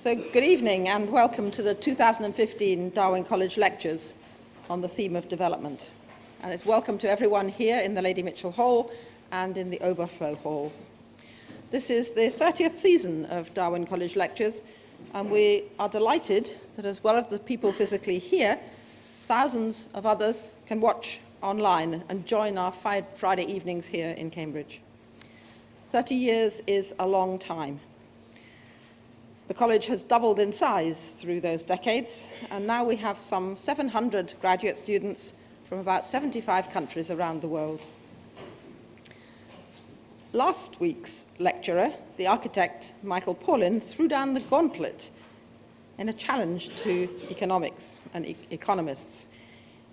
So good evening and welcome to the 2015 Darwin College Lectures on the theme of development. And it's welcome to everyone here in the Lady Mitchell Hall and in the Overflow Hall. This is the 30th season of Darwin College Lectures, and we are delighted that as well as the people physically here, thousands of others can watch online and join our Friday evenings here in Cambridge. 30 years is a long time. The college has doubled in size through those decades, and now we have some 700 graduate students from about 75 countries around the world. Last week's lecturer, the architect Michael Paulin, threw down the gauntlet in a challenge to economics and economists.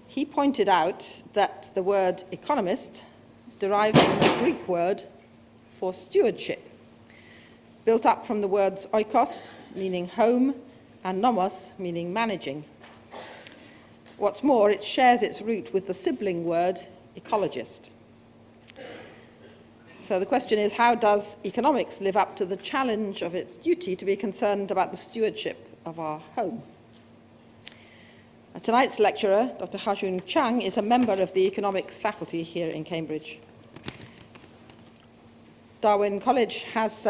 He pointed out that the word economist derives from the Greek word for stewardship, built up from the words oikos, meaning home, and nomos, meaning managing. What's more, it shares its root with the sibling word ecologist. So the question is, how does economics live up to the challenge of its duty to be concerned about the stewardship of our home? Tonight's lecturer, Dr. Ha-Joon Chang, is a member of the economics faculty here in Cambridge. Darwin College has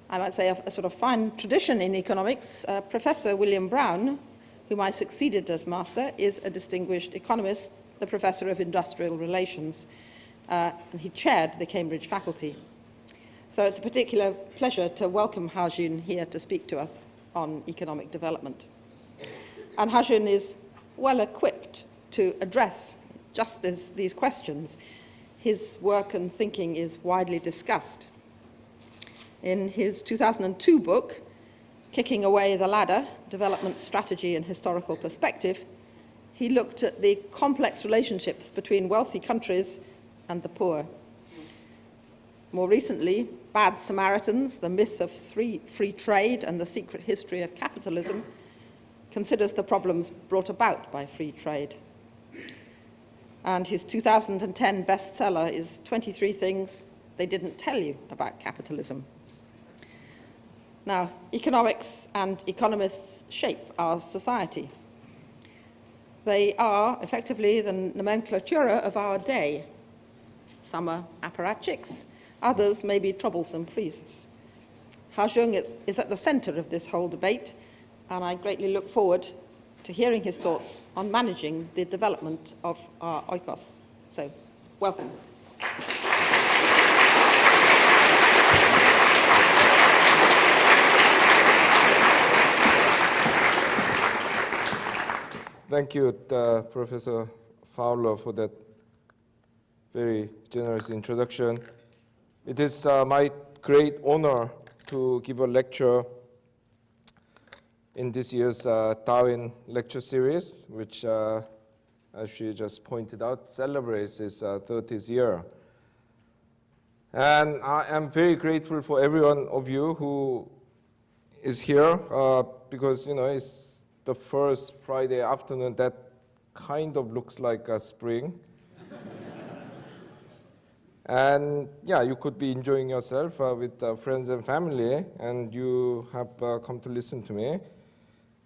I might say, a sort of fine tradition in economics. Professor William Brown, whom I succeeded as master, is a distinguished economist, the professor of industrial relations, and he chaired the Cambridge faculty. So it's a particular pleasure to welcome Ha-Joon here to speak to us on economic development. And Ha-Joon is well equipped to address just these questions. His work and thinking is widely discussed. In his 2002 book, Kicking Away the Ladder, Development Strategy and Historical Perspective, he looked at the complex relationships between wealthy countries and the poor. More recently, Bad Samaritans, the myth of free trade and the secret history of capitalism, considers the problems brought about by free trade. And his 2010 bestseller is 23 Things They Didn't Tell You About Capitalism. Now, economics and economists shape our society. They are effectively the nomenclatura of our day. Some are apparatchiks, others may be troublesome priests. Ha-Joon is at the center of this whole debate, and I greatly look forward to hearing his thoughts on managing the development of our oikos. So, welcome. Thank you, Professor Fowler, for that very generous introduction. It is my great honor to give a lecture in this year's Darwin Lecture Series, which, as she just pointed out, celebrates its 30th year. And I am very grateful for every one of you who is here because, it's the first Friday afternoon that kind of looks like spring. And yeah, you could be enjoying yourself with friends and family, and you have come to listen to me.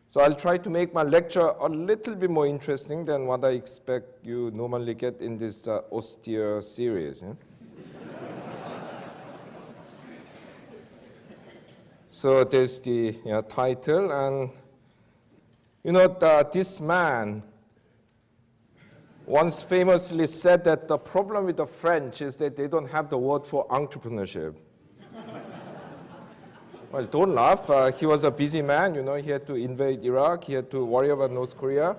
So I'll try to make my lecture a little bit more interesting than what I expect you normally get in this austere series. Yeah? So there's the title, and this man once famously said that the problem with the French is that they don't have the word for entrepreneurship. Well, don't laugh. He was a busy man. He had to invade Iraq. He had to worry about North Korea.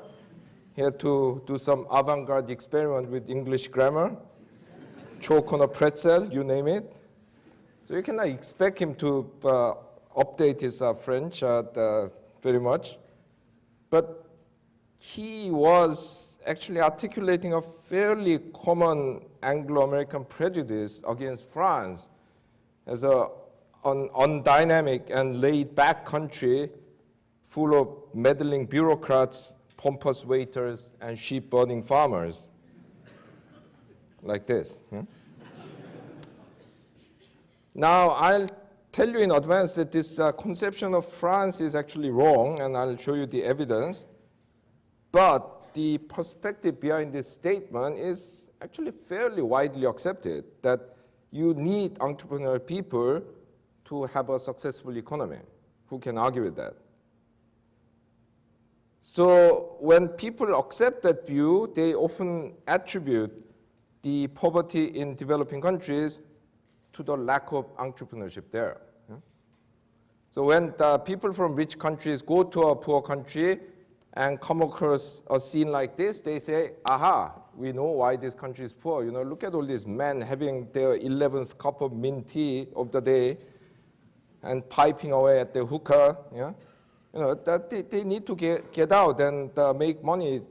He had to do some avant-garde experiment with English grammar, choke on a pretzel, you name it. So you cannot expect him to update his French very much. But he was actually articulating a fairly common Anglo-American prejudice against France as an undynamic and laid-back country full of meddling bureaucrats, pompous waiters, and sheep-burning farmers. Like this. Now, I'll tell you in advance that this conception of France is actually wrong, and I'll show you the evidence. But the perspective behind this statement is actually fairly widely accepted, that you need entrepreneurial people to have a successful economy. Who can argue with that? So when people accept that view, they often attribute the poverty in developing countries to the lack of entrepreneurship there. So when the people from rich countries go to a poor country and come across a scene like this, they say, aha, we know why this country is poor. You know, look at all these men having their 11th cup of mint tea of the day and piping away at the hookah. Yeah? You know, that they need to get out and make money.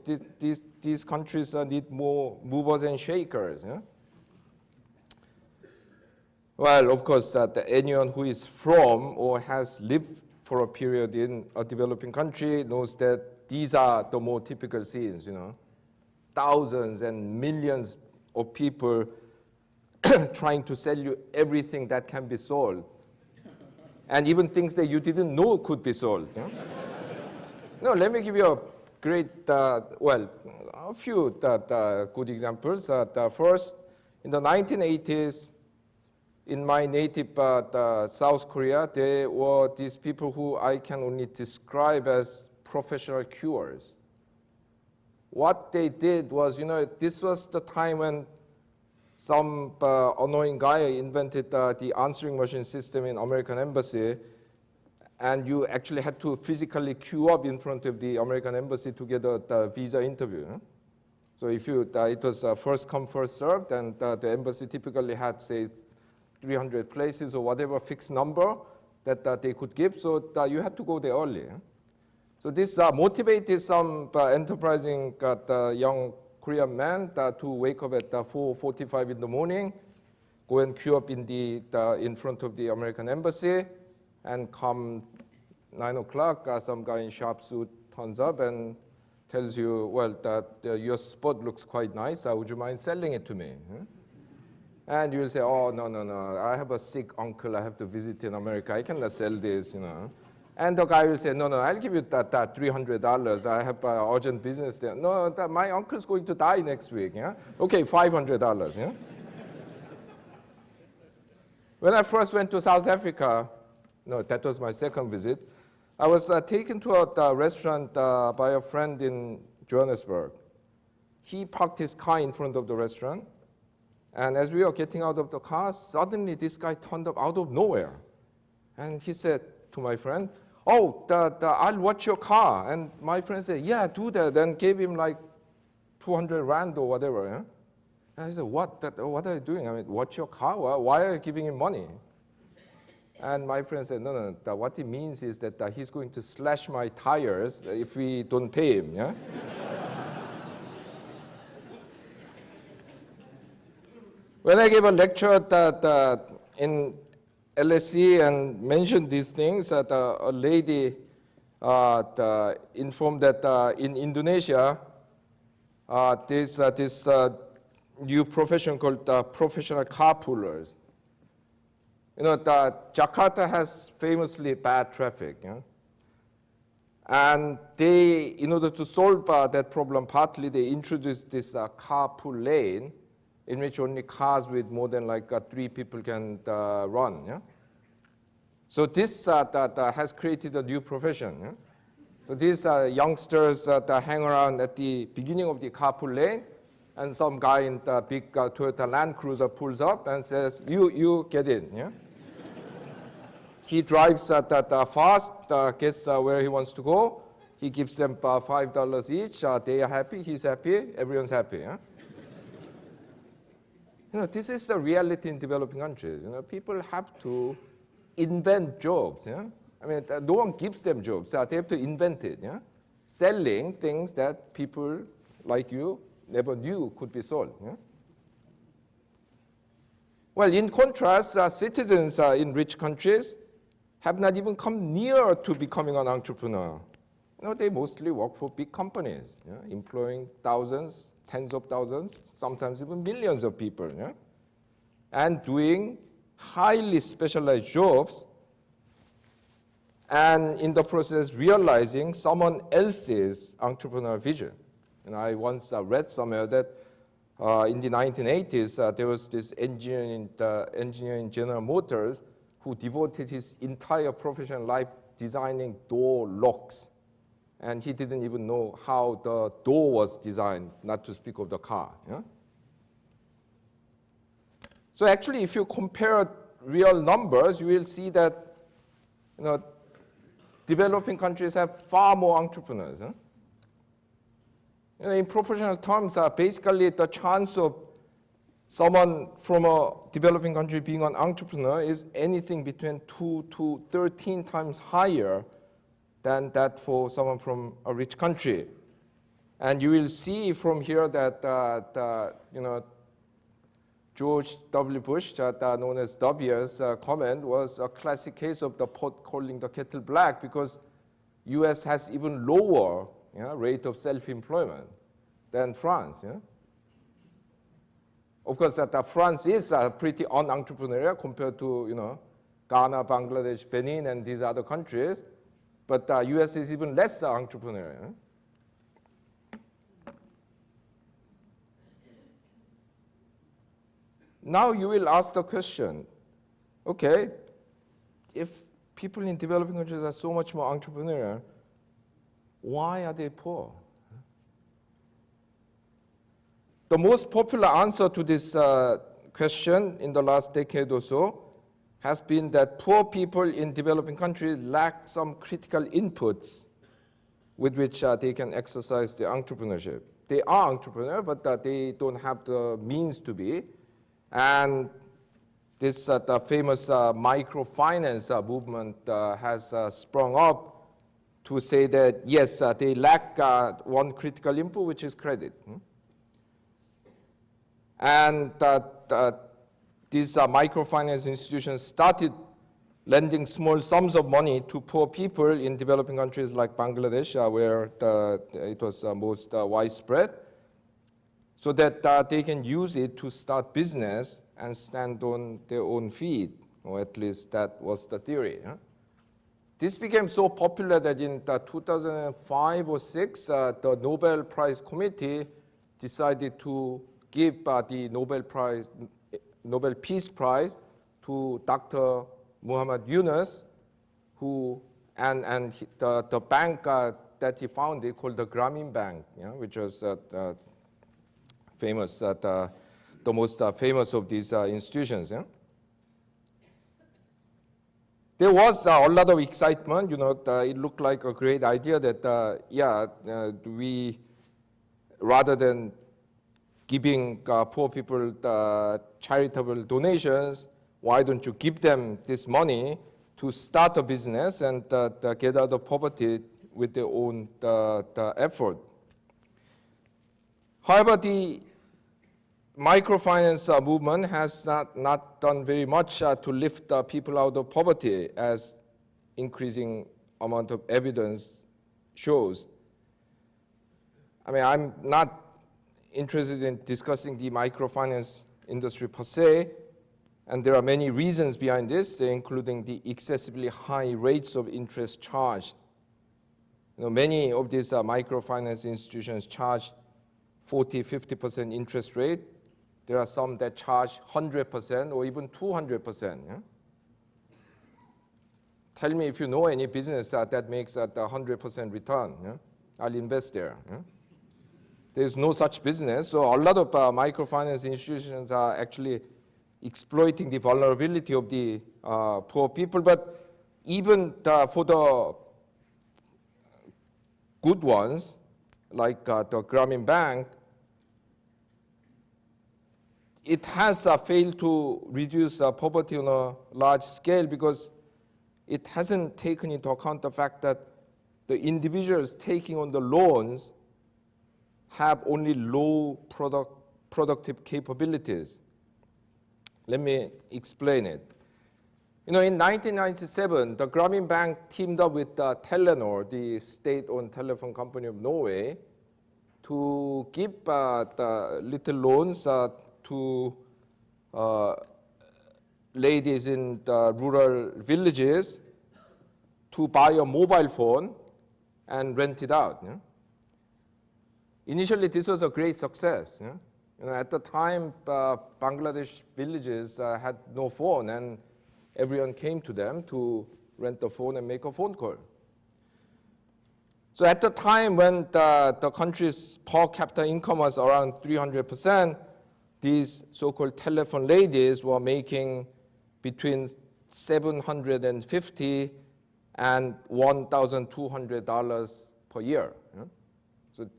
These countries need more movers and shakers. Yeah? Well, of course, anyone who is from or has lived for a period in a developing country knows that these are the more typical scenes, you know. Thousands and millions of people trying to sell you everything that can be sold. And even things that you didn't know could be sold. You know? No, let me give you a great, a few good examples. First, in the 1980s, in my native South Korea, there were these people who I can only describe as professional curers. What they did was, you know, this was the time when some annoying guy invented the answering machine system in American embassy, and you actually had to physically queue up in front of the American embassy to get a visa interview. So if you, it was first come, first served, and the embassy typically had, say, 300 places or whatever fixed number that they could give, so you had to go there early. So this motivated some enterprising young Korean men to wake up at 4:45 in the morning, go and queue up in front of the American embassy, and come 9 o'clock, some guy in sharp suit turns up and tells you, well, your spot looks quite nice, would you mind selling it to me? And you'll say, oh, no, I have a sick uncle I have to visit in America, I cannot sell this, you know. And the guy will say, no, I'll give you that $300, I have urgent business there. No, my uncle's going to die next week, yeah? Okay, $500, yeah? When I first went to South Africa, no, that was my second visit, I was taken to a restaurant by a friend in Johannesburg. He parked his car in front of the restaurant, and as we were getting out of the car, suddenly this guy turned up out of nowhere. And he said to my friend, oh, I'll watch your car. And my friend said, yeah, do that, and gave him like 200 rand or whatever. Yeah? And I said, what are you doing? I mean, watch your car? Why are you giving him money? And my friend said, no, what he means is that he's going to slash my tires if we don't pay him. Yeah? When I gave a lecture in LSE and mentioned these things, a lady informed that in Indonesia, there's this new profession called professional carpoolers. You know, Jakarta has famously bad traffic. Yeah? And they, in order to solve that problem, partly they introduced this carpool lane in which only cars with more than like 3 people can run. Yeah? So this has created a new profession. Yeah? So these youngsters hang around at the beginning of the carpool lane, and some guy in the big Toyota Land Cruiser pulls up and says, you get in. Yeah? He drives fast, gets where he wants to go. He gives them $5 each. They are happy, he's happy, everyone's happy. Yeah? You know, this is the reality in developing countries. You know, people have to invent jobs. Yeah? I mean, no one gives them jobs. They have to invent it. Yeah? Selling things that people like you never knew could be sold. Yeah? Well, in contrast, citizens in rich countries have not even come near to becoming an entrepreneur. You know, they mostly work for big companies, yeah? Employing thousands, tens of thousands, sometimes even millions of people, yeah? And doing highly specialized jobs and in the process realizing someone else's entrepreneurial vision. And I once read somewhere that in the 1980s, there was this engineer in General Motors who devoted his entire professional life designing door locks. And he didn't even know how the door was designed, not to speak of the car. Yeah? So actually, if you compare real numbers, you will see that developing countries have far more entrepreneurs. Huh? In proportional terms, basically the chance of someone from a developing country being an entrepreneur is anything between 2 to 13 times higher than that for someone from a rich country. And you will see from here that George W. Bush, known as W's comment, was a classic case of the pot calling the kettle black, because US has even lower rate of self-employment than France. Yeah? Of course, France is pretty un-entrepreneurial compared to Ghana, Bangladesh, Benin, and these other countries. But US is even less entrepreneurial. Now you will ask the question, okay, if people in developing countries are so much more entrepreneurial, why are they poor? The most popular answer to this question in the last decade or so has been that poor people in developing countries lack some critical inputs with which they can exercise their entrepreneurship. They are entrepreneurs, but they don't have the means to be. And this the famous microfinance movement has sprung up to say that, yes, they lack one critical input, which is credit. And these microfinance institutions started lending small sums of money to poor people in developing countries like Bangladesh, where it was most widespread, so that they can use it to start business and stand on their own feet, or at least that was the theory. Huh? This became so popular that in 2005 or 6, the Nobel Prize Committee decided to give the Nobel Peace Prize to Dr. Muhammad Yunus, who and the bank that he founded called the Grameen Bank, which was famous, the most famous of these institutions. Yeah? There was a lot of excitement. It looked like a great idea that we, rather than giving poor people charitable donations, why don't you give them this money to start a business and get out of poverty with their own effort? However, the microfinance movement has not done very much to lift people out of poverty, as increasing amount of evidence shows. I mean, I'm not interested in discussing the microfinance industry per se, and there are many reasons behind this, including the excessively high rates of interest charged. Many of these microfinance institutions charge 40, 50% interest rate. There are some that charge 100% or even 200%. Yeah? Tell me if you know any business that makes that 100% return. Yeah? I'll invest there. Yeah? There's no such business. So a lot of microfinance institutions are actually exploiting the vulnerability of the poor people. But even for the good ones, like the Grameen Bank, it has failed to reduce poverty on a large scale, because it hasn't taken into account the fact that the individuals taking on the loans have only low productive capabilities. Let me explain it. In 1997, the Grameen Bank teamed up with Telenor, the state-owned telephone company of Norway, to give the little loans to ladies in the rural villages to buy a mobile phone and rent it out. Initially, this was a great success. At the time, Bangladesh villages had no phone, and everyone came to them to rent a phone and make a phone call. So at the time when the country's per capita income was around 300%, these so-called telephone ladies were making between $750 and $1,200 per year. So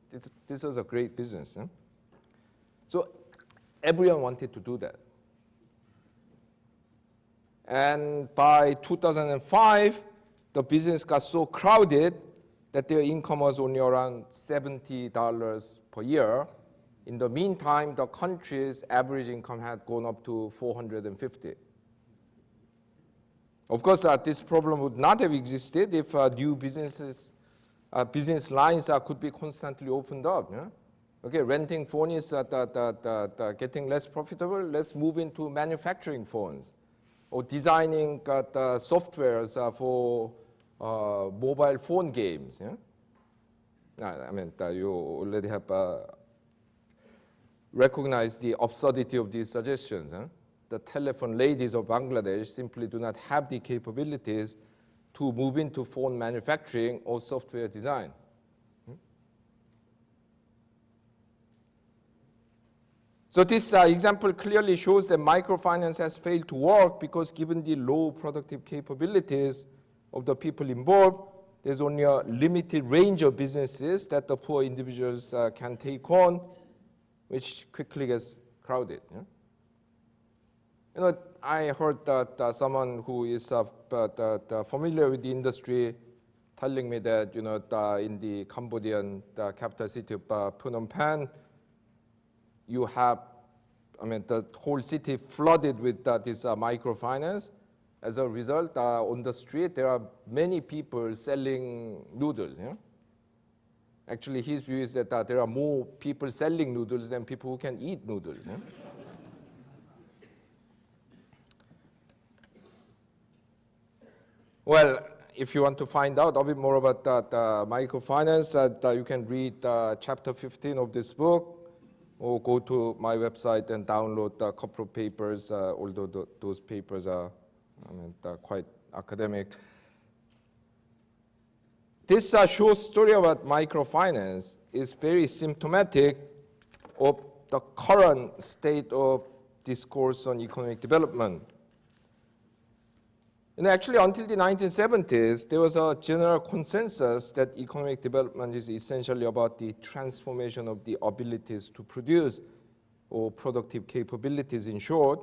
this was a great business. So everyone wanted to do that. And by 2005, the business got so crowded that their income was only around $70 per year. In the meantime, the country's average income had gone up to $450. Of course, this problem would not have existed if new business lines could be constantly opened up. Okay, renting phone is getting less profitable. Let's move into manufacturing phones or designing softwares for mobile phone games. I mean, you already have recognized the absurdity of these suggestions. The telephone ladies of Bangladesh simply do not have the capabilities to move into phone manufacturing or software design. So this example clearly shows that microfinance has failed to work because given the low productive capabilities of the people involved, there's only a limited range of businesses that the poor individuals can take on, which quickly gets crowded. I heard that someone who is familiar with the industry telling me that in the Cambodian capital city of Phnom Penh, you have, the whole city flooded with this microfinance. As a result, on the street, there are many people selling noodles. Actually, his view is that there are more people selling noodles than people who can eat noodles. Well, if you want to find out a bit more about microfinance, you can read chapter 15 of this book, or go to my website and download a couple of papers, although those papers are quite academic. This short story about microfinance is very symptomatic of the current state of discourse on economic development. Actually, until the 1970s, there was a general consensus that economic development is essentially about the transformation of the abilities to produce, or productive capabilities in short.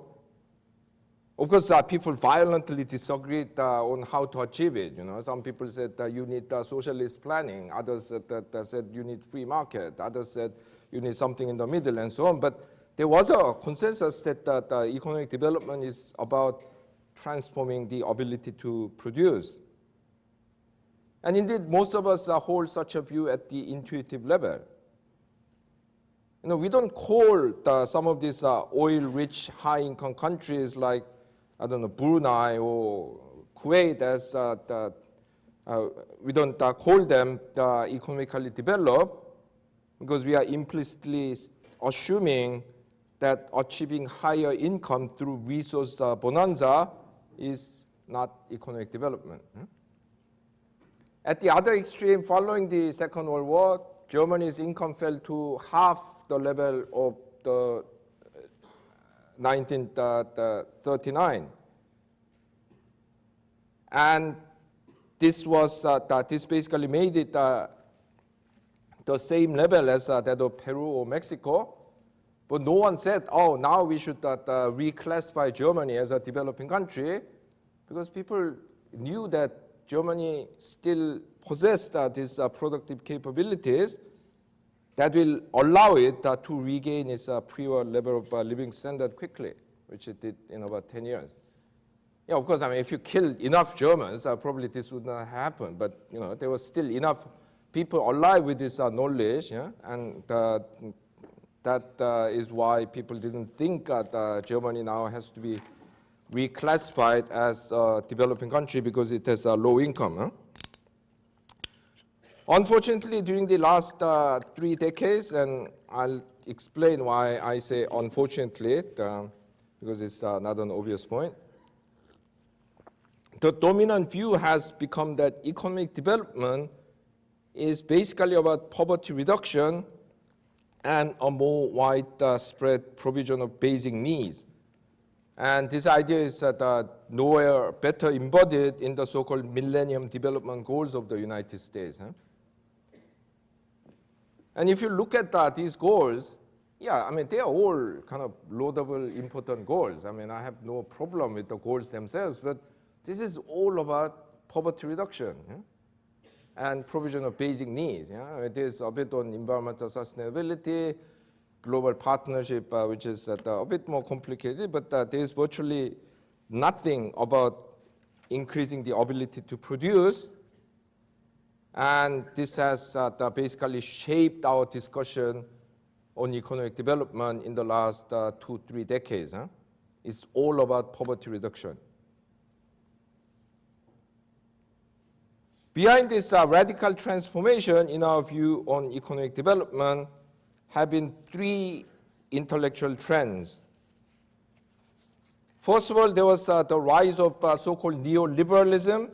Of course, people violently disagreed on how to achieve it. Some people said that you need socialist planning. Others said you need free market. Others said you need something in the middle, and so on. But there was a consensus that economic development is about transforming the ability to produce. And indeed, most of us hold such a view at the intuitive level. We don't call some of these oil-rich, high-income countries like, Brunei or Kuwait as, we don't call them economically developed because we are implicitly assuming that achieving higher income through resource bonanza is not economic development. At the other extreme, following the Second World War, Germany's income fell to half the level of the 1939. And this basically made it the same level as that of Peru or Mexico. But no one said, oh, now we should reclassify Germany as a developing country, because people knew that Germany still possessed these productive capabilities that will allow it to regain its pre-war level of living standard quickly, which it did in about 10 years. Yeah, of course, if you killed enough Germans, probably this would not happen. But there was still enough people alive with this knowledge, and that is why people didn't think that Germany now has to be reclassified as a developing country because it has a low income. Huh? Unfortunately, during the last 3 decades, and I'll explain why I say unfortunately, because it's not an obvious point, the dominant view has become that economic development is basically about poverty reduction and a more widespread provision of basic needs. And this idea is nowhere better embodied in the so-called Millennium Development Goals of the United States. Huh? And if you look at these goals, yeah, I mean, they are all kind of laudable, important goals. I mean, I have no problem with the goals themselves, but this is all about poverty reduction, yeah? And provision of basic needs. Yeah? It is a bit on environmental sustainability, global partnership, which is a bit more complicated, but there is virtually nothing about increasing the ability to produce. And this has basically shaped our discussion on economic development in the last 2-3 decades. Huh? It's all about poverty reduction. Behind this radical transformation in our view on economic development have been 3 intellectual trends. First of all, there was the rise of so-called neoliberalism.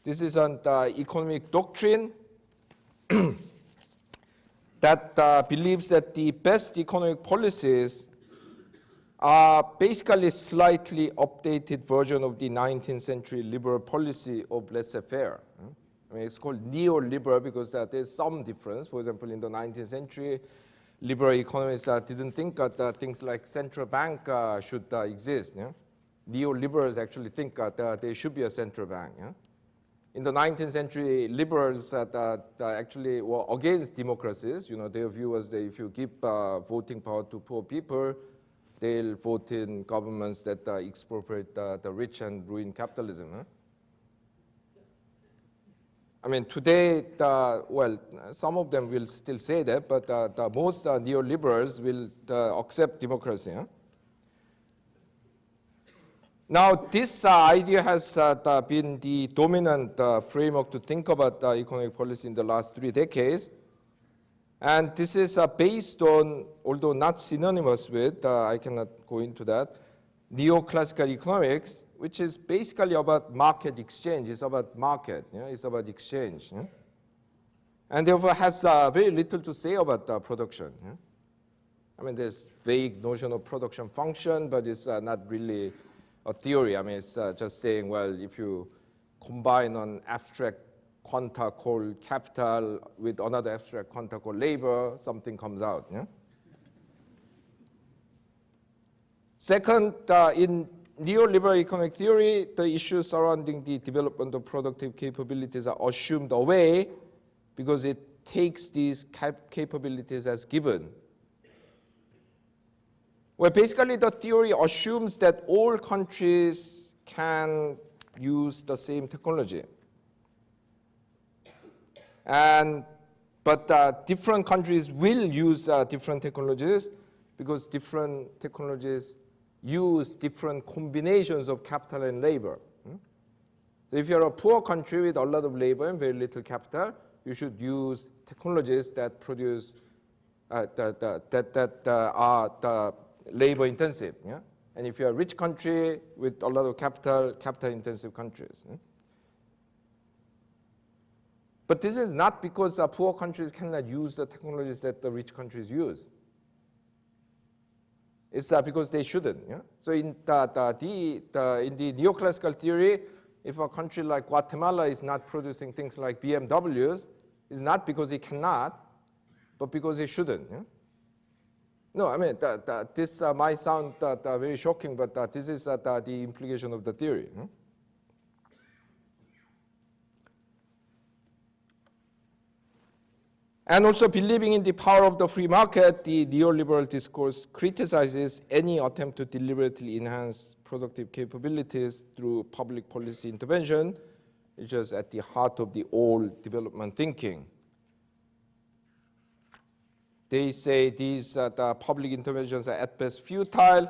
This is an economic doctrine that believes that the best economic policies are basically slightly updated version of the 19th century liberal policy of laissez-faire. I mean, it's called neoliberal because there's some difference. For example, in the 19th century, liberal economists didn't think that things like central bank should exist. Yeah? Neoliberals actually think that there should be a central bank. Yeah? In the 19th century, liberals actually were against democracies. You know, their view was that if you give voting power to poor people, they'll vote in governments that expropriate the rich and ruin capitalism. Huh? I mean, today, well, some of them will still say that, but the most neoliberals will accept democracy. Huh? Now, this idea has been the dominant framework to think about economic policy in the last 3 decades. And this is based on, although not synonymous with, I cannot go into that, neoclassical economics, which is basically about market exchange. It's about market. Yeah? It's about exchange. Yeah? And therefore has very little to say about production. Yeah? I mean, there's vague notion of production function, but it's not really a theory. I mean, it's just saying, well, if you combine an abstract quanta called capital with another abstract quanta called labor, something comes out. Yeah? Second, in neoliberal economic theory, the issues surrounding the development of productive capabilities are assumed away because it takes these capabilities as given. Well, basically the theory assumes that all countries can use the same technology. But different countries will use different technologies because different technologies use different combinations of capital and labor. So if you're a poor country with a lot of labor and very little capital, you should use technologies that produce that are labor intensive. Yeah? And if you're a rich country with a lot of capital intensive countries. Yeah? But this is not because poor countries cannot use the technologies that the rich countries use. It's because they shouldn't. Yeah? So in the neoclassical theory, if a country like Guatemala is not producing things like BMWs, it's not because it cannot, but because it shouldn't. Yeah? No, I mean, this might sound very shocking, but this is the implication of the theory. Yeah? And also believing in the power of the free market, the neoliberal discourse criticizes any attempt to deliberately enhance productive capabilities through public policy intervention, which is at the heart of the old development thinking. They say these public interventions are at best futile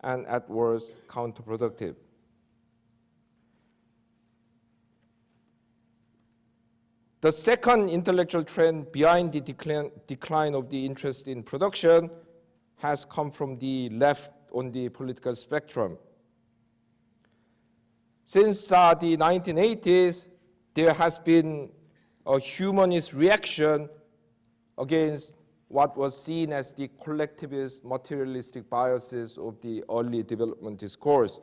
and at worst counterproductive. The second intellectual trend behind the decline of the interest in production has come from the left on the political spectrum. Since the 1980s, there has been a humanist reaction against what was seen as the collectivist materialistic biases of the early development discourse.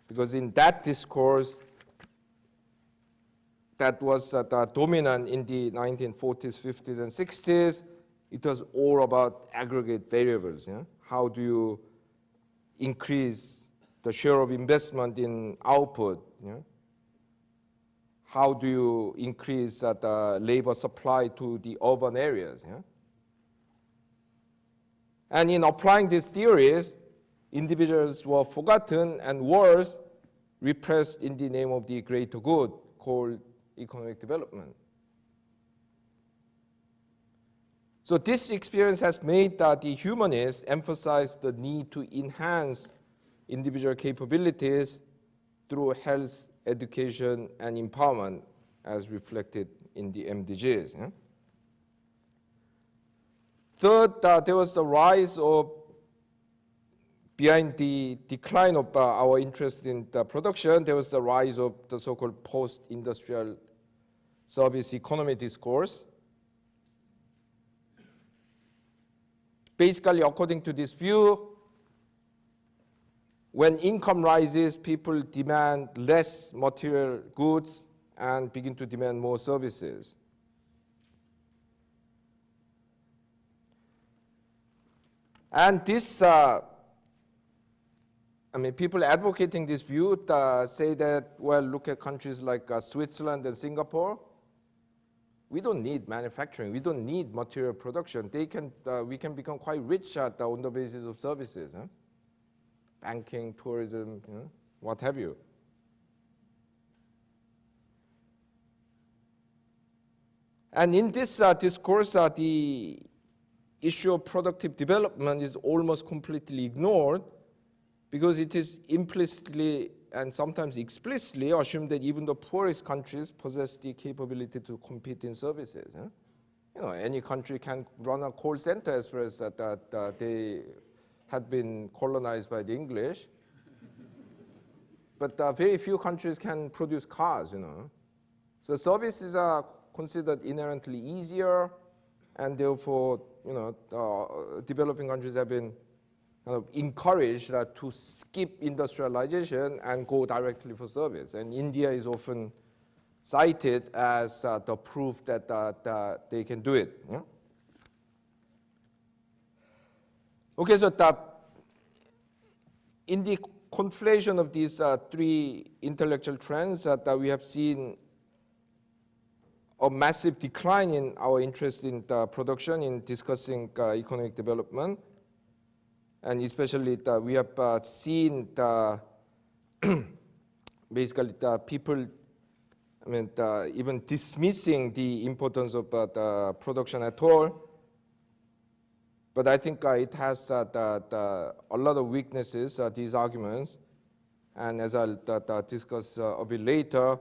Because in that discourse, that was dominant in the 1940s, 50s, and 60s, it was all about aggregate variables. Yeah? How do you increase the share of investment in output? Yeah? How do you increase the labor supply to the urban areas? Yeah? And in applying these theories, individuals were forgotten and worse, repressed in the name of the greater good called economic development. So this experience has made the humanists emphasize the need to enhance individual capabilities through health, education, and empowerment, as reflected in the MDGs. Yeah? Third, there was the rise of, behind the decline of our interest in the production, there was the rise of the so-called post-industrial service economy discourse. Basically, according to this view, when income rises, people demand less material goods and begin to demand more services. And this, people advocating this view say that, well, look at countries like Switzerland and Singapore. We don't need manufacturing. We don't need material production. We can become quite rich on the basis of services. Huh? Banking, tourism, what have you. And in this discourse, the issue of productive development is almost completely ignored because it is implicitly and sometimes explicitly assumed that even the poorest countries possess the capability to compete in services. Huh? Any country can run a call center as far as that they had been colonized by the English. But very few countries can produce cars, So services are considered inherently easier, and therefore, developing countries have been kind of encouraged to skip industrialization and go directly for service. And India is often cited as the proof that they can do it. Yeah? Okay, so in the conflation of these three intellectual trends, we have seen a massive decline in our interest in production in discussing economic development. And especially we have seen basically the people, even dismissing the importance of production at all. But I think it has a lot of weaknesses, these arguments. And as I'll discuss a bit later,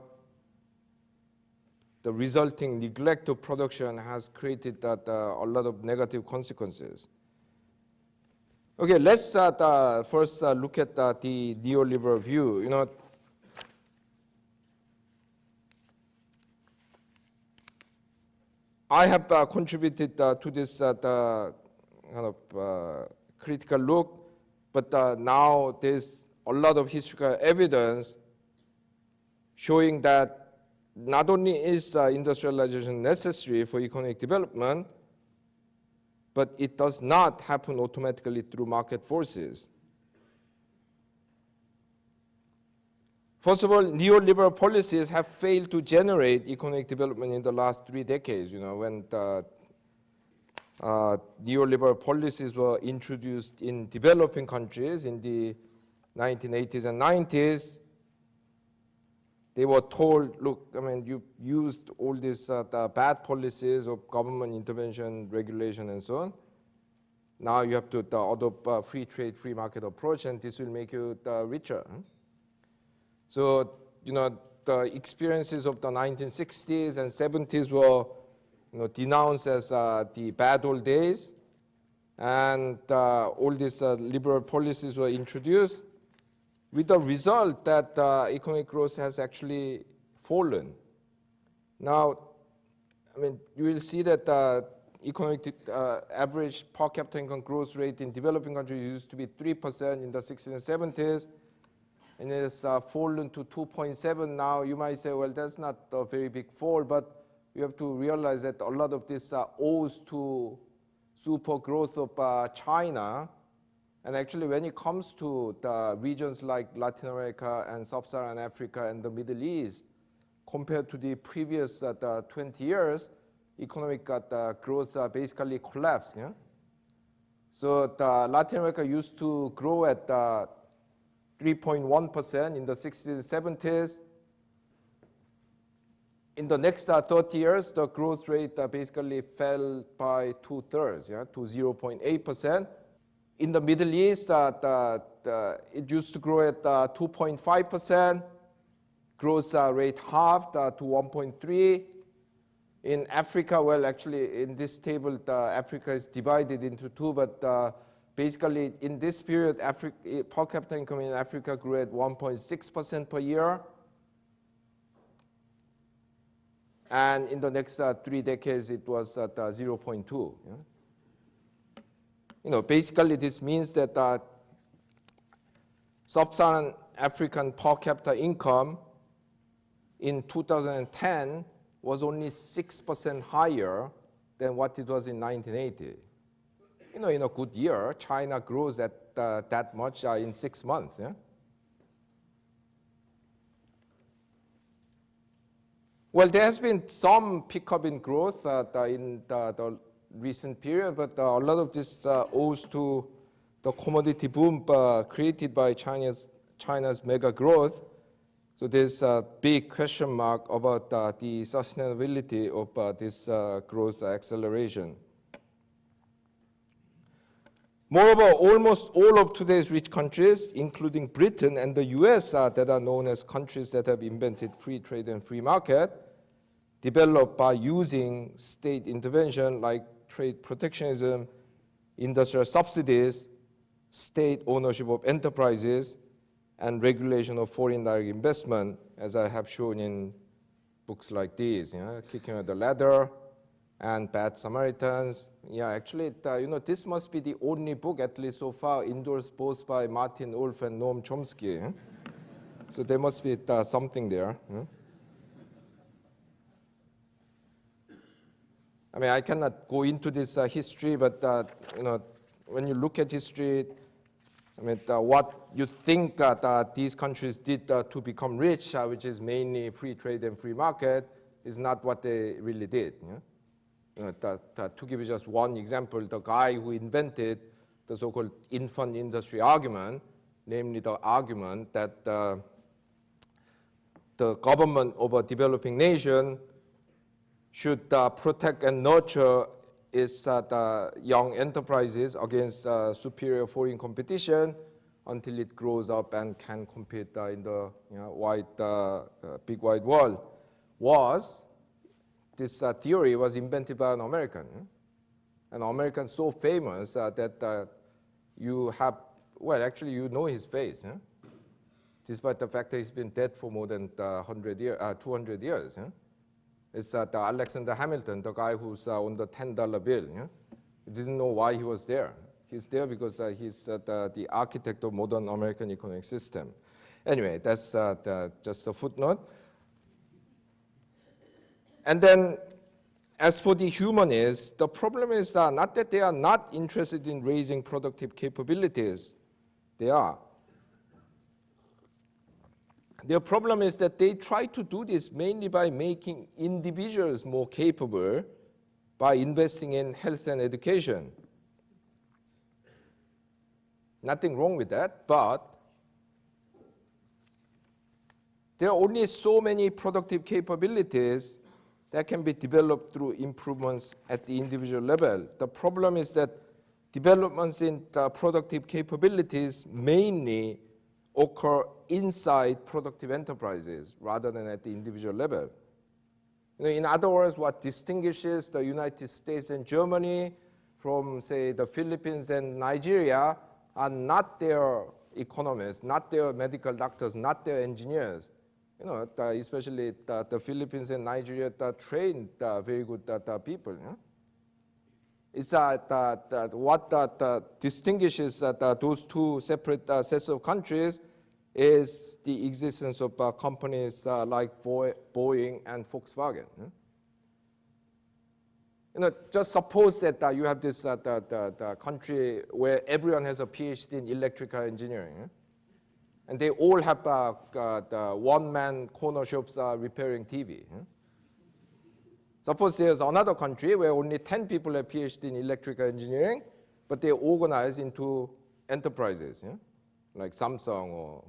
the resulting neglect of production has created a lot of negative consequences. Okay, let's first look at the neoliberal view. I have contributed to this kind of critical look, but now there's a lot of historical evidence showing that not only is industrialization necessary for economic development, but it does not happen automatically through market forces. First of all, neoliberal policies have failed to generate economic development in the last 3 decades. When the neoliberal policies were introduced in developing countries in the 1980s and 90s, they were told, look, you used all these bad policies of government intervention, regulation, and so on. now you have to adopt free trade, free market approach, and this will make you richer. So, the experiences of the 1960s and 70s were denounced as the bad old days, and all these liberal policies were introduced with the result that economic growth has actually fallen. Now, you will see that economic average per capita income growth rate in developing countries used to be 3% in the 60s and 70s, and it's fallen to 2.7 now. You might say, well, that's not a very big fall, but you have to realize that a lot of this owes to super growth of China. And actually, when it comes to the regions like Latin America and Sub-Saharan Africa and the Middle East, compared to the previous 20 years, economic growth basically collapsed. Yeah? So Latin America used to grow at 3.1% in the 60s and 70s. In the next 30 years, the growth rate basically fell by 2/3, to 0.8%. In the Middle East, it used to grow at 2.5%. Growth rate halved to 1.3. In Africa, well, actually, in this table, Africa is divided into two, but basically, in this period, per capita income in Africa grew at 1.6% per year. And in the next 3 decades, it was at 0.2. Basically, this means that Sub-Saharan African per capita income in 2010 was only 6% higher than what it was in 1980. In a good year, China grows at that much in 6 months. Yeah? Well, there has been some pickup in growth in the recent period, but a lot of this owes to the commodity boom created by China's mega growth. So there's a big question mark about the sustainability of this growth acceleration. Moreover, almost all of today's rich countries, including Britain and the US, that are known as countries that have invented free trade and free market, developed by using state intervention like trade protectionism, industrial subsidies, state ownership of enterprises, and regulation of foreign direct investment, as I have shown in books like these, Kicking Out the Ladder and Bad Samaritans. Yeah, actually, this must be the only book, at least so far, endorsed both by Martin Wolf and Noam Chomsky. So there must be something there. I cannot go into this history, but when you look at history, what you think that these countries did to become rich, which is mainly free trade and free market, is not what they really did. To give you just one example, the guy who invented the so-called infant industry argument, namely the argument that the government of a developing nation should protect and nurture its young enterprises against superior foreign competition until it grows up and can compete in the big wide world. This theory was invented by an American. An American so famous that you have, well, actually you know his face, despite the fact that he's been dead for more than 200 years. It's Alexander Hamilton, the guy who's on the $10 bill. You didn't know why he was there. He's there because he's the architect of modern American economic system. Anyway, that's just a footnote. And then, as for the humanists, the problem is not that they are not interested in raising productive capabilities. They are. Their problem is that they try to do this mainly by making individuals more capable by investing in health and education. Nothing wrong with that, but there are only so many productive capabilities that can be developed through improvements at the individual level. The problem is that developments in productive capabilities mainly occur inside productive enterprises rather than at the individual level. In other words, what distinguishes the United States and Germany from, say, the Philippines and Nigeria are not their economists, not their medical doctors, not their engineers. Especially the Philippines and Nigeria trained very good people. It's what distinguishes those two separate sets of countries is the existence of companies like Boeing and Volkswagen. Just suppose that you have this the country where everyone has a PhD in electrical engineering, and they all have the one-man corner shops repairing TV. Suppose there's another country where only 10 people have PhD in electrical engineering, but they organize into enterprises, like Samsung or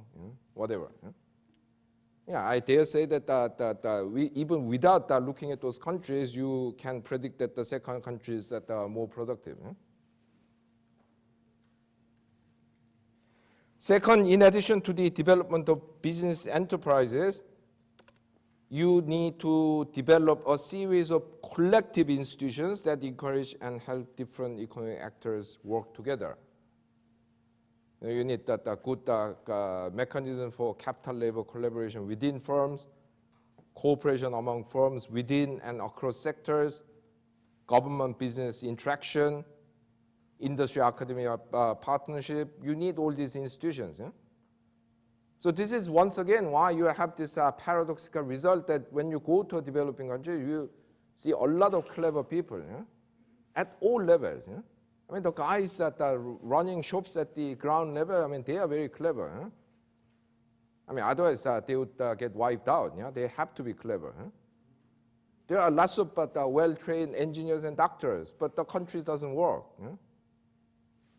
whatever. Yeah, I dare say that we, even without looking at those countries, you can predict that the second countries that are more productive. Second, in addition to the development of business enterprises, you need to develop a series of collective institutions that encourage and help different economic actors work together. You need that good mechanism for capital-labor collaboration within firms, cooperation among firms within and across sectors, government-business interaction, industry-academia partnership. You need all these institutions. So this is once again why you have this paradoxical result that when you go to a developing country, you see a lot of clever people at all levels. I mean, the guys that are running shops at the ground level, I mean, they are very clever. I mean, otherwise they would get wiped out. They have to be clever. There are lots of well-trained engineers and doctors, but the country doesn't work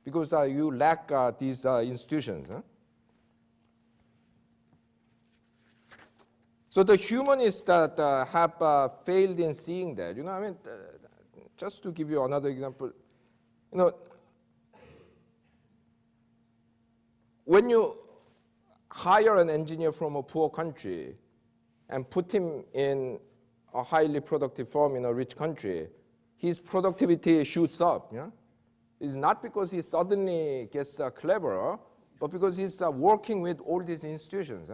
because you lack these institutions. So the humanists that have failed in seeing that, I mean, just to give you another example, when you hire an engineer from a poor country and put him in a highly productive firm in a rich country, his productivity shoots up. It's not because he suddenly gets cleverer, but because he's working with all these institutions.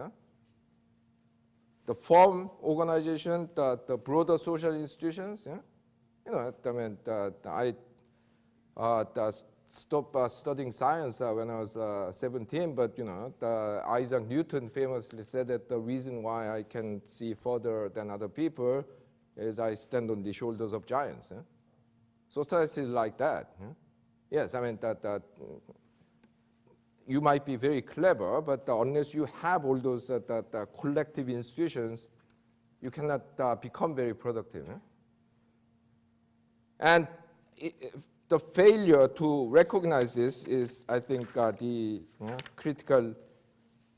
The firm organization, the broader social institutions. I stopped studying science when I was 17, but Isaac Newton famously said that the reason why I can see further than other people is I stand on the shoulders of giants. Society is like that. Yes, I mean that you might be very clever, but unless you have all those collective institutions, you cannot become very productive. And the failure to recognize this is, I think, the critical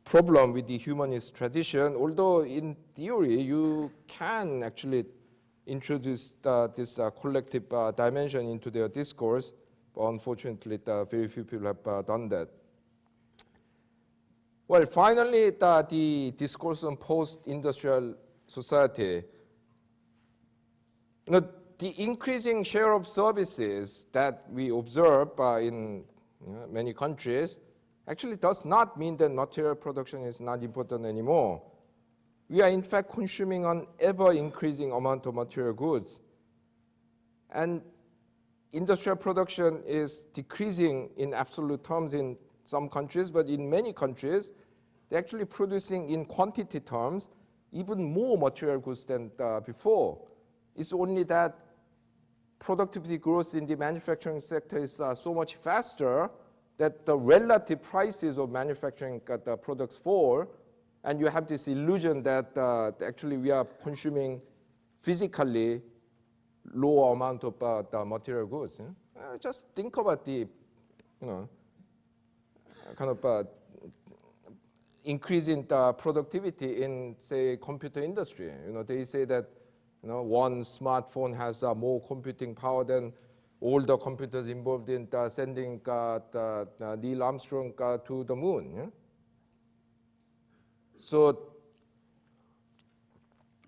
problem with the humanist tradition, although in theory you can actually introduce this collective dimension into their discourse, but unfortunately very few people have done that. Well, finally, the discourse on post-industrial society. The increasing share of services that we observe in many countries actually does not mean that material production is not important anymore. We are in fact consuming an ever-increasing amount of material goods. And industrial production is decreasing in absolute terms in some countries, but in many countries, they're actually producing in quantity terms even more material goods than before. It's only that productivity growth in the manufacturing sector is so much faster that the relative prices of manufacturing products fall, and you have this illusion that actually we are consuming physically lower amount of the material goods. Just think about the kind of increase in the productivity in, say, computer industry. They say that one smartphone has more computing power than all the computers involved in sending Neil Armstrong to the moon. Yeah? So,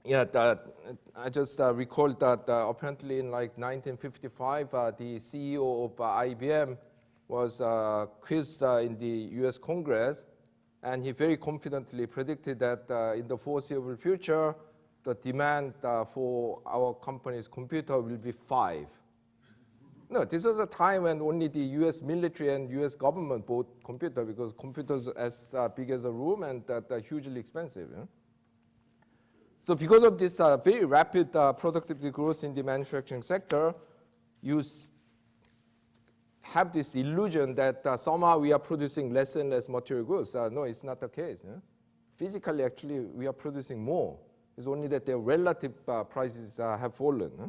yeah, I just recalled that apparently in like 1955, the CEO of IBM was quizzed in the US Congress, and he very confidently predicted that in the foreseeable future, the demand for our company's computer will be 5. No, this was a time when only the US military and US government bought computers, because computers as big as a room and hugely expensive. Yeah? So because of this very rapid productivity growth in the manufacturing sector, you have this illusion that somehow we are producing less and less material goods. No, it's not the case. Yeah? Physically, actually, we are producing more. It's only that their relative prices have fallen. Yeah?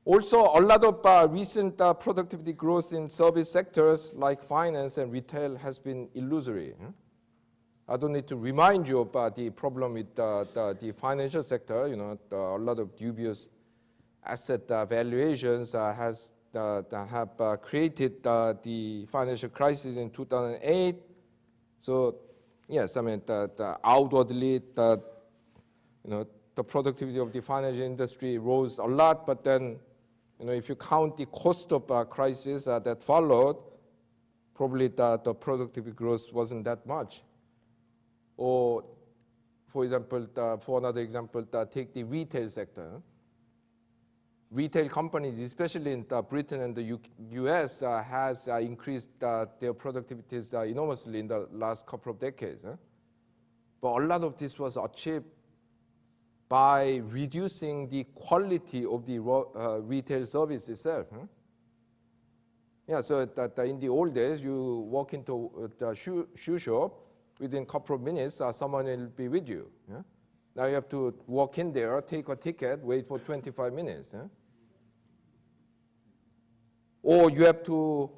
Also, a lot of recent productivity growth in service sectors like finance and retail has been illusory. Yeah? I don't need to remind you about the problem with the financial sector. You know, a lot of dubious asset valuations have created the financial crisis in 2008. So, yes, I mean, outwardly, the productivity of the financial industry rose a lot, but then, if you count the cost of crisis that followed, probably the productivity growth wasn't that much. Or, for example, for another example, take the retail sector. Retail companies, especially in Britain and the US, has increased their productivities enormously in the last couple of decades. But a lot of this was achieved by reducing the quality of the retail service itself. Yeah, so that in the old days, you walk into the shoe shop, within a couple of minutes, someone will be with you. Yeah? Now you have to walk in there, take a ticket, wait for 25 minutes. Yeah? Or you have to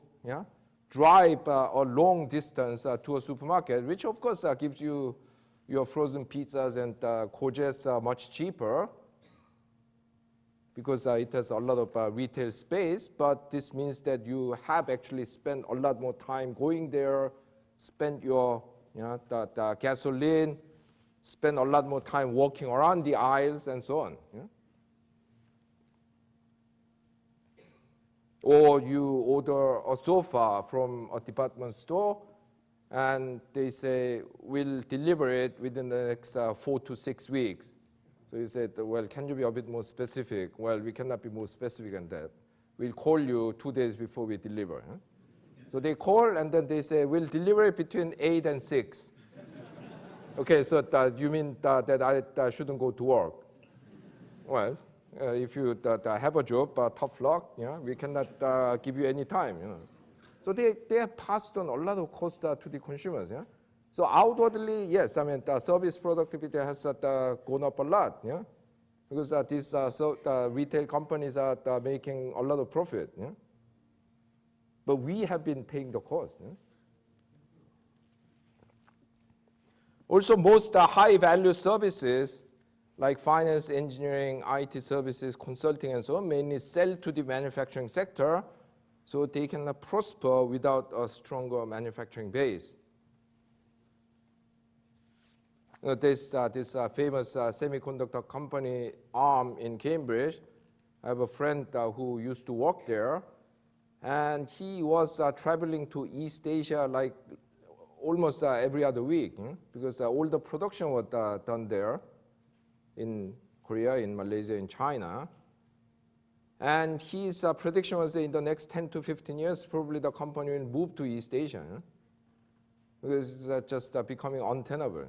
drive a long distance to a supermarket, which of course gives you your frozen pizzas and courgettes much cheaper, because it has a lot of retail space, but this means that you have actually spent a lot more time going there, spent your the gasoline, spend a lot more time walking around the aisles and so on. Yeah? Or you order a sofa from a department store, and they say, we'll deliver it within the next 4 to 6 weeks. So you said, well, can you be a bit more specific? Well, we cannot be more specific than that. We'll call you 2 days before we deliver. Huh? So they call, and then they say, we'll deliver it between 8 and 6. Okay, so you mean that I shouldn't go to work? Well, if you have a job, tough luck, we cannot give you any time. So they have passed on a lot of cost to the consumers. Yeah? So outwardly, yes, I mean, the service productivity has gone up a lot. Yeah? Because these retail companies are making a lot of profit. Yeah? But we have been paying the cost. Yeah? Also, most high-value services like finance, engineering, IT services, consulting, and so on mainly sell to the manufacturing sector, so they can prosper without a stronger manufacturing base. This famous semiconductor company, ARM, in Cambridge, I have a friend who used to work there, and he was traveling to East Asia like almost every other week, because all the production was done there in Korea, in Malaysia, in China. And his prediction was that in the next 10 to 15 years, probably the company will move to East Asia, because it's just becoming untenable.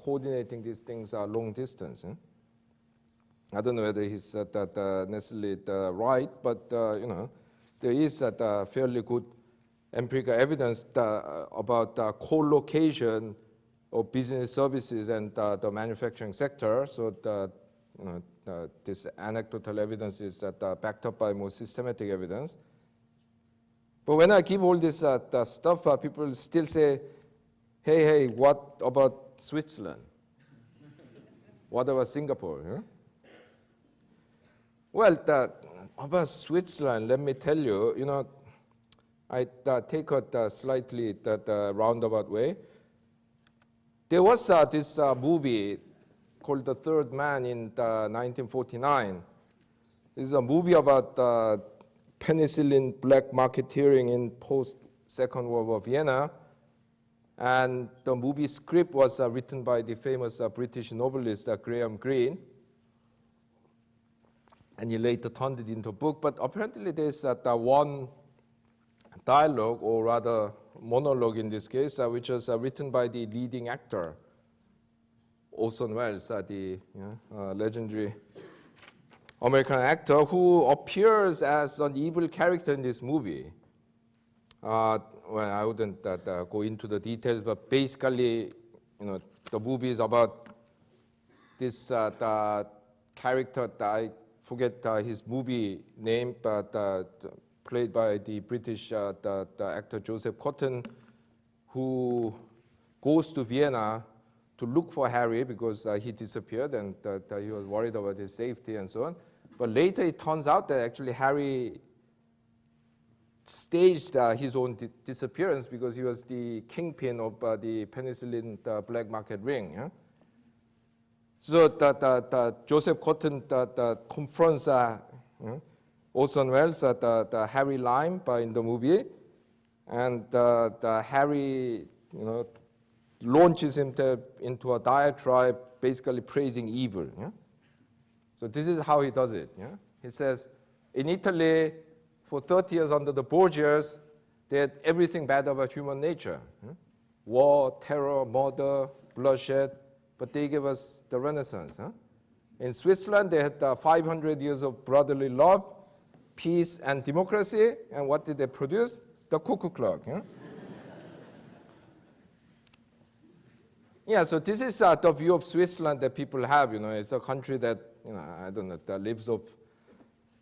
Coordinating these things are long distance. I don't know whether he's necessarily right, but there is fairly good empirical evidence about co-location of business services and the manufacturing sector. So this anecdotal evidence is backed up by more systematic evidence. But when I give all this stuff, people still say, hey, what about Switzerland? What about Singapore? Well, about Switzerland, let me tell you, I take it slightly roundabout way. There was this movie called The Third Man in 1949. This is a movie about penicillin black marketeering in post-Second World War Vienna. And the movie script was written by the famous British novelist Graham Greene. And he later turned it into a book. But apparently there's one dialogue, or rather monologue in this case, which was written by the leading actor, Orson Welles, the legendary American actor who appears as an evil character in this movie. Well, I wouldn't go into the details, but basically, the movie is about this the character, I forget his movie name, but played by the British the actor Joseph Cotton, who goes to Vienna to look for Harry because he disappeared and he was worried about his safety and so on. But later it turns out that actually Harry staged his own disappearance because he was the kingpin of the penicillin black market ring. Yeah? So Joseph Cotton confronts Orson Welles, the Harry Lime in the movie, and the Harry, launches him into a diatribe, basically praising evil. Yeah? So this is how he does it. Yeah? He says, in Italy, for 30 years under the Borgias, they had everything bad about human nature. Yeah? War, terror, murder, bloodshed, but they gave us the Renaissance. Huh? In Switzerland, they had 500 years of brotherly love, peace, and democracy. And what did they produce? The cuckoo clock. Yeah? Yeah, so this is the view of Switzerland that people have. It's a country that, that lives of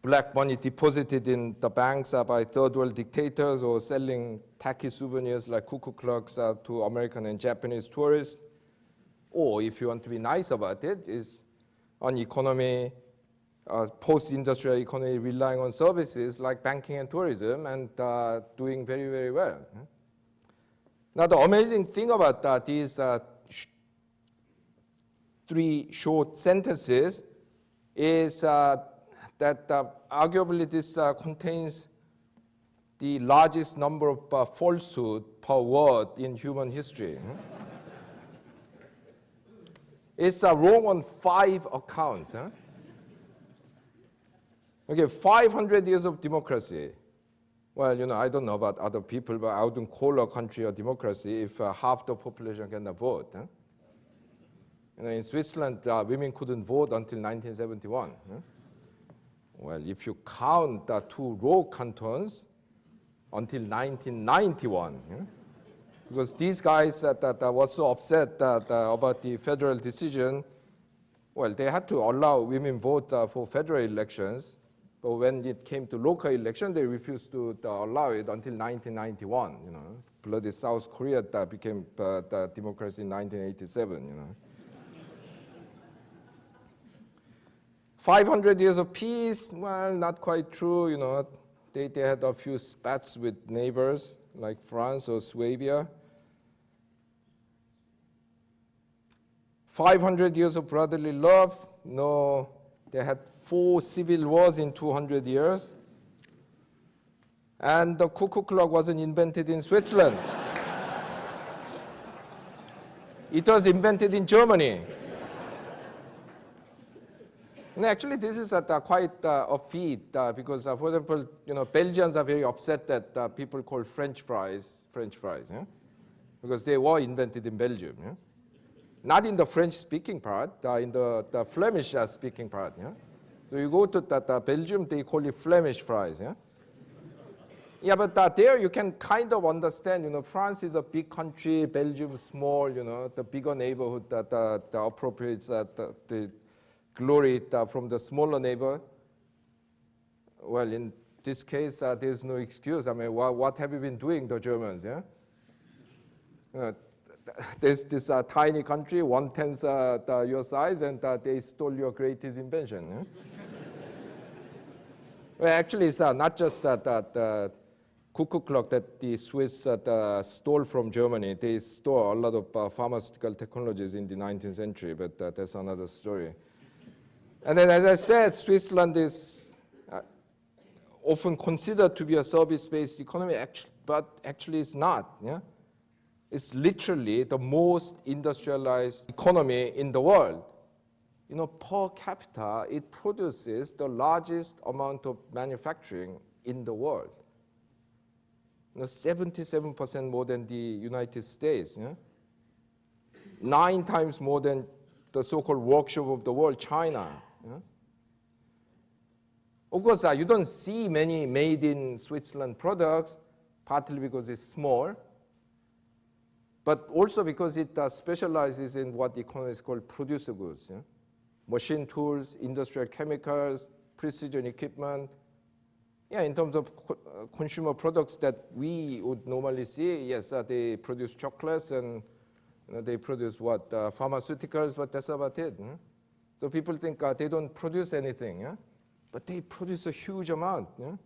black money deposited in the banks by third world dictators or selling tacky souvenirs like cuckoo clocks to American and Japanese tourists. Or if you want to be nice about it, is an economy, post-industrial economy relying on services like banking and tourism and doing very, very well. Now, the amazing thing about these three short sentences is that arguably this contains the largest number of falsehood per word in human history. It's wrong on 5 accounts. Huh? Okay, 500 years of democracy. Well, I don't know about other people, but I wouldn't call a country a democracy if half the population cannot vote. Huh? In Switzerland, women couldn't vote until 1971. Huh? Well, if you count the 2 row cantons, until 1991. Yeah? Because these guys that were so upset about the federal decision, well, they had to allow women vote for federal elections. But when it came to local election, they refused to allow it until 1991. Bloody South Korea became the democracy in 1987. 500 years of peace, well, not quite true. They had a few spats with neighbors like France or Swabia. 500 years of brotherly love, no. They had 4 civil wars in 200 years. And the cuckoo clock wasn't invented in Switzerland. It was invented in Germany. And actually, this is quite a feat because, for example, Belgians are very upset that people call French fries, yeah? Because they were invented in Belgium. Yeah? Not in the French-speaking part, in the Flemish-speaking part. Yeah? So you go to Belgium, they call it Flemish fries. Yeah, yeah, but there you can kind of understand. France is a big country, Belgium is small. The bigger neighborhood that appropriates the glory from the smaller neighbor. Well, in this case, there's no excuse. I mean, what have you been doing, the Germans? Yeah. There's this tiny country, 1/10 your size, and they stole your greatest invention. Yeah? Well, actually, it's not just that cuckoo clock that the Swiss stole from Germany. They stole a lot of pharmaceutical technologies in the 19th century, but that's another story. And then, as I said, Switzerland is often considered to be a service-based economy, but actually it's not. Yeah? It's literally the most industrialized economy in the world. You know, per capita, it produces the largest amount of manufacturing in the world. You know, 77% more than the United States. Yeah? 9 times more than the so-called workshop of the world, China. Yeah? Of course, you don't see many made in Switzerland products, partly because it's small, but also because it specializes in what the economists call producer goods. Yeah? Machine tools, industrial chemicals, precision equipment. Yeah, in terms of consumer products that we would normally see, yes, they produce chocolates and they produce what, pharmaceuticals, but that's about it. Yeah? So people think they don't produce anything, yeah? But they produce a huge amount. Yeah?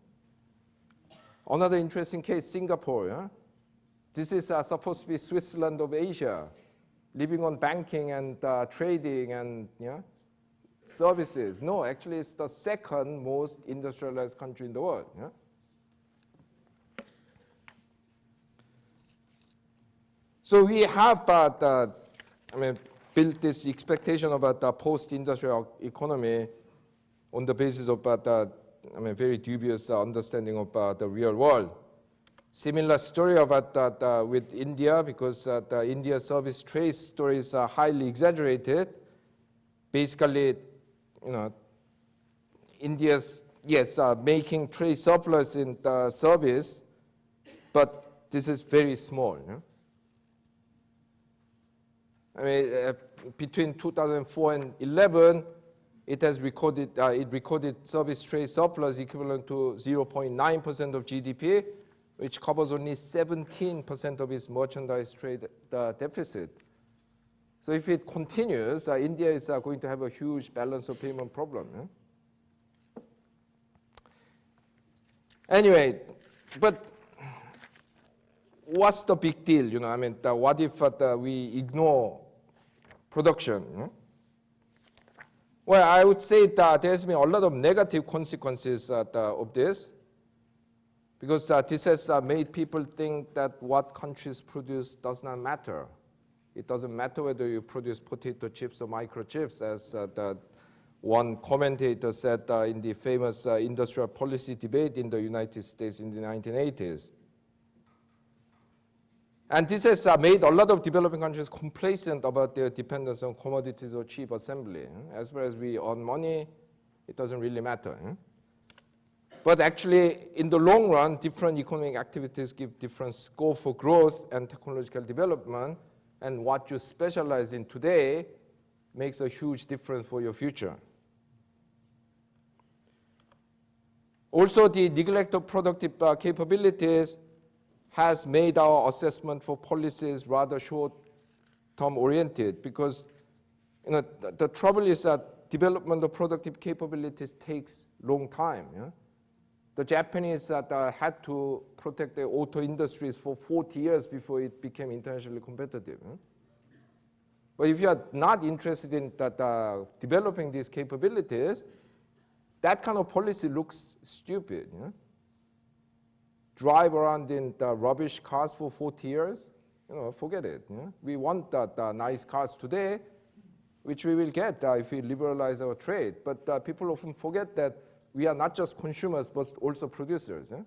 Another interesting case, Singapore. Yeah? This is supposed to be Switzerland of Asia, living on banking and trading and services. No, actually it's the second most industrialized country in the world. Yeah? So we have built this expectation about the post-industrial economy on the basis of very dubious understanding of the real world. Similar story about with India, because the India service trade stories are highly exaggerated. Basically, India's, yes, making trade surplus in the service, but this is very small. Yeah? Between 2004 and 11, it recorded service trade surplus equivalent to 0.9% of GDP, which covers only 17% of its merchandise trade deficit. So if it continues, India is going to have a huge balance of payment problem. Yeah? Anyway, but what's the big deal? What if we ignore production? Yeah? Well, I would say that there's been a lot of negative consequences of this, because this has made people think that what countries produce does not matter. It doesn't matter whether you produce potato chips or microchips, as one commentator said in the famous industrial policy debate in the United States in the 1980s. And this has made a lot of developing countries complacent about their dependence on commodities or cheap assembly. As far as we earn money, it doesn't really matter. But actually, in the long run, different economic activities give different scope for growth and technological development, and what you specialize in today makes a huge difference for your future. Also, the neglect of productive capabilities has made our assessment for policies rather short-term oriented, because the trouble is that development of productive capabilities takes long time. Yeah? The Japanese had to protect their auto industries for 40 years before it became internationally competitive. Yeah? But if you are not interested in developing these capabilities, that kind of policy looks stupid. Yeah? Drive around in the rubbish cars for 40 years, forget it. Yeah? We want nice cars today, which we will get if we liberalize our trade. But people often forget that we are not just consumers, but also producers. Eh?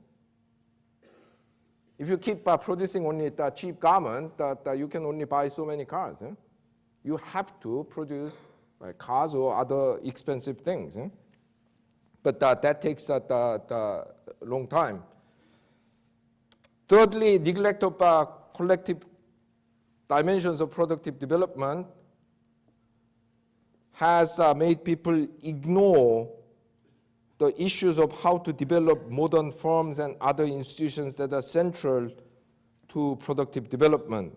If you keep producing only the cheap garment, you can only buy so many cars. Eh? You have to produce cars or other expensive things. Eh? But that takes a long time. Thirdly, neglect of collective dimensions of productive development has made people ignore the issues of how to develop modern firms and other institutions that are central to productive development.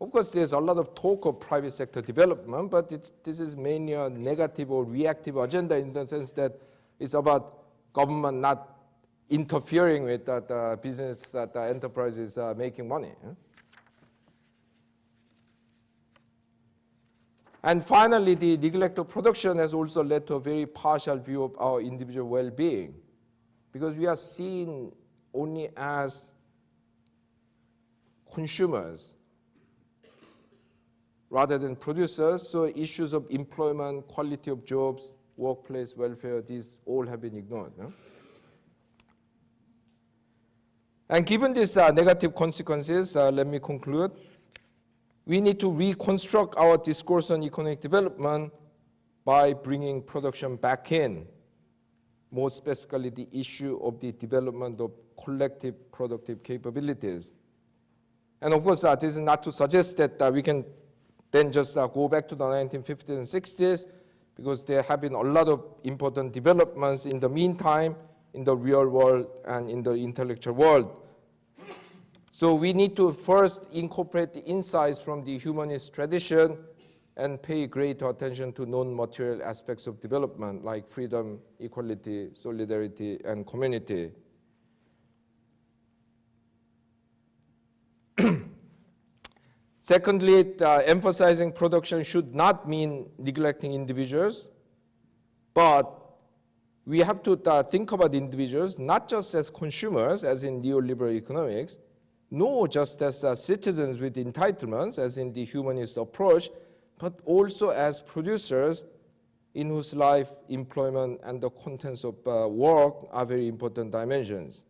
Of course, there's a lot of talk of private sector development, but this is mainly a negative or reactive agenda in the sense that it's about government not interfering with the business that the enterprise is making money. And finally, the neglect of production has also led to a very partial view of our individual well-being, because we are seen only as consumers rather than producers. So issues of employment, quality of jobs, workplace welfare, these all have been ignored. And given these negative consequences, let me conclude. We need to reconstruct our discourse on economic development by bringing production back in, more specifically the issue of the development of collective productive capabilities. And of course, this is not to suggest that we can then just go back to the 1950s and 60s, because there have been a lot of important developments in the meantime in the real world and in the intellectual world. So we need to first incorporate the insights from the humanist tradition and pay greater attention to non-material aspects of development like freedom, equality, solidarity, and community. Secondly, emphasizing production should not mean neglecting individuals, but we have to think about individuals not just as consumers, as in neoliberal economics, nor just as citizens with entitlements, as in the humanist approach, but also as producers in whose life, employment, and the contents of work are very important dimensions.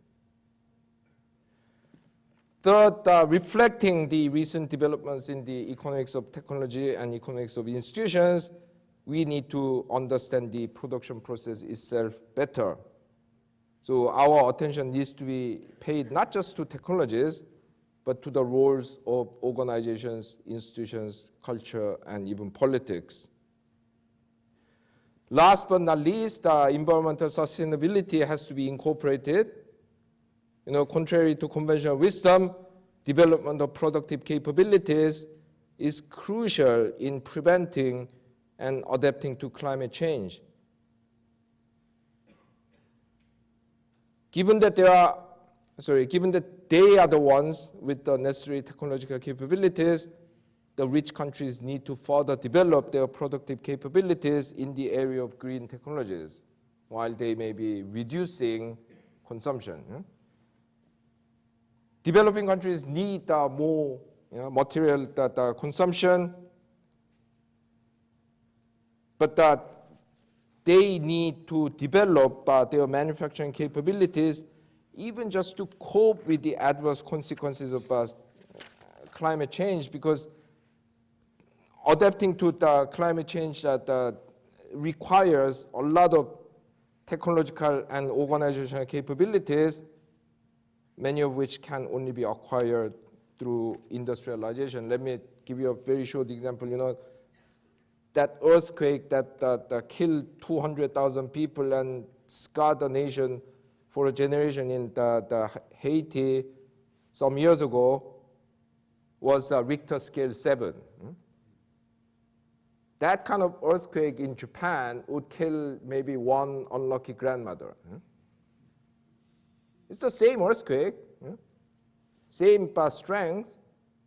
Third, reflecting the recent developments in the economics of technology and economics of institutions, we need to understand the production process itself better. So our attention needs to be paid not just to technologies, but to the roles of organizations, institutions, culture, and even politics. Last but not least, environmental sustainability has to be incorporated. Contrary to conventional wisdom, development of productive capabilities is crucial in preventing and adapting to climate change. Given that they are the ones with the necessary technological capabilities, the rich countries need to further develop their productive capabilities in the area of green technologies, while they may be reducing consumption. Developing countries need more material consumption, but they need to develop their manufacturing capabilities even just to cope with the adverse consequences of climate change, because adapting to the climate change that requires a lot of technological and organizational capabilities, many of which can only be acquired through industrialization. Let me give you a very short example. That earthquake that killed 200,000 people and scarred the nation for a generation in the Haiti some years ago was Richter scale 7. That kind of earthquake in Japan would kill maybe one unlucky grandmother. It's the same earthquake, same strength,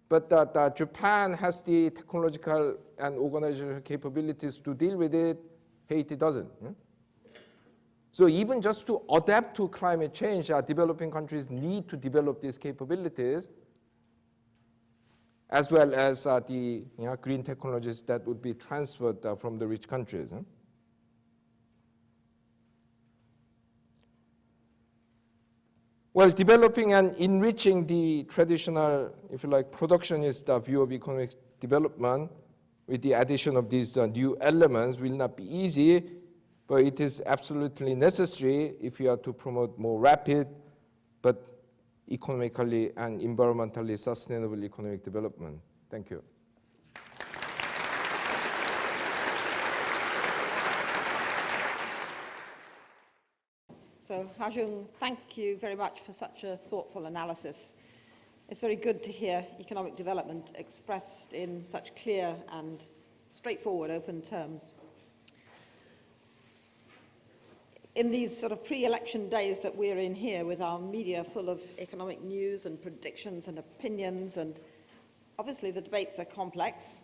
but Japan has the technological and organizational capabilities to deal with it. Haiti doesn't. So even just to adapt to climate change, developing countries need to develop these capabilities, as well as the green technologies that would be transferred from the rich countries. Well, developing and enriching the traditional, if you like, productionist view of economic development with the addition of these new elements will not be easy, but it is absolutely necessary if we are to promote more rapid but economically and environmentally sustainable economic development. Thank you. So, Ha-Joon, thank you very much for such a thoughtful analysis. It's very good to hear economic development expressed in such clear and straightforward, open terms. in these sort of pre-election days that we're in here, with our media full of economic news and predictions and opinions, and obviously the debates are complex,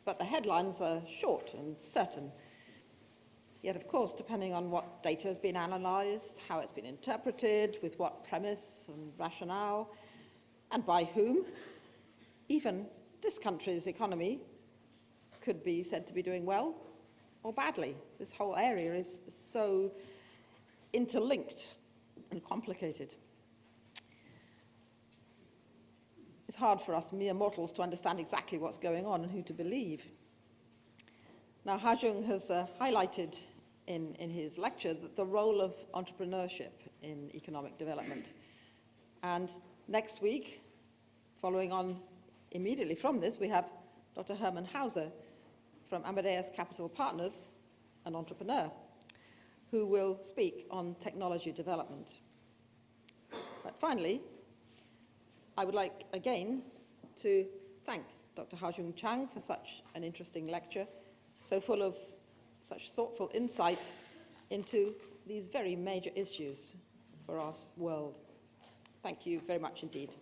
but the headlines are short and certain. Yet, of course, depending on what data has been analysed, how it's been interpreted, with what premise and rationale, and by whom, even this country's economy could be said to be doing well or badly. This whole area is so interlinked and complicated. It's hard for us mere mortals to understand exactly what's going on and who to believe. Now, Ha-Joon has highlighted in his lecture the role of entrepreneurship in economic development. And next week, following on immediately from this, we have Dr. Hermann Hauser from Amadeus Capital Partners, an entrepreneur, who will speak on technology development. But finally, I would like again to thank Dr. Ha-Joon Chang for such an interesting lecture, so full of such thoughtful insight into these very major issues for our world. Thank you very much indeed.